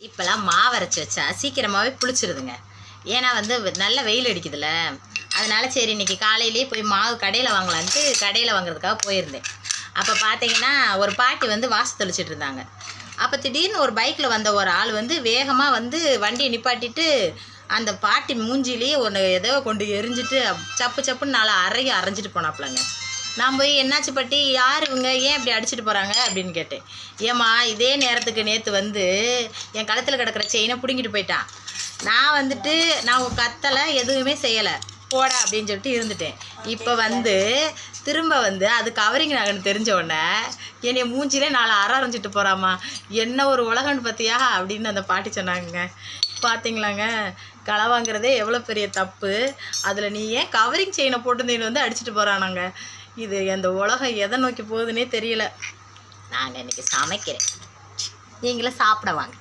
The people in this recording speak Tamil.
இப்போலாம் மாவு அரைச்சி வச்சா சீக்கிரமாகவே புளிச்சிருதுங்க. ஏன்னா வந்து நல்ல வெயில் அடிக்குதுல்ல, அதனால சரி இன்றைக்கி காலையிலேயே போய் மாவு கடையில் வாங்கலான்ட்டு கடையில் வாங்குறதுக்காக போயிருந்தேன். அப்போ பார்த்தீங்கன்னா ஒரு பாட்டி வந்து வாசல் தெளிச்சிட்டு இருந்தாங்க. அப்போ திடீர்னு ஒரு பைக்கில் வந்த ஒரு ஆள் வந்து வேகமாக வந்து வண்டியை நிப்பாட்டிட்டு அந்த பாட்டி மூஞ்சிலேயே ஒன்று ஏதோ கொண்டு எரிஞ்சிட்டு சப்பு சப்புன்னு அரைஞ்சிட்டு போனாப்புலங்க. நான் போய் என்னாச்சு பாட்டி, யார் இவங்க, ஏன் இப்படி அடிச்சுட்டு போகிறாங்க அப்படின்னு கேட்டேன். ஏம்மா இதே நேரத்துக்கு நேற்று வந்து என் கழுத்தில் கிடக்கிற செயினை பிடுங்கிட்டு போயிட்டான். நான் வந்துட்டு நான் கத்தலை, எதுவுமே செய்யலை, போடா அப்படின்னு சொல்லிட்டு இருந்துட்டேன். இப்போ வந்து திரும்ப வந்து அது கவரிங் நகைன்னு தெரிஞ்ச உடனே என்னை மூஞ்சிலே அரைஞ்சிட்டு போகிறாம்மா. என்ன ஒரு உலகம்னு பார்த்தியா அப்படின்னு அந்த பாட்டி சொன்னாங்க. பார்த்தீங்களாங்க, களை வாங்குறதே எவ்வளோ பெரிய தப்பு. அதில் நீ ஏன் கவரிங் செயினை போட்டு வந்து அடிச்சுட்டு போகிறானாங்க. இது அந்த உலகம் எதை நோக்கி போகுதுன்னே தெரியல. நாங்கள் இன்றைக்கி சமைக்கிறேன், நீங்களும் சாப்பிட வாங்க.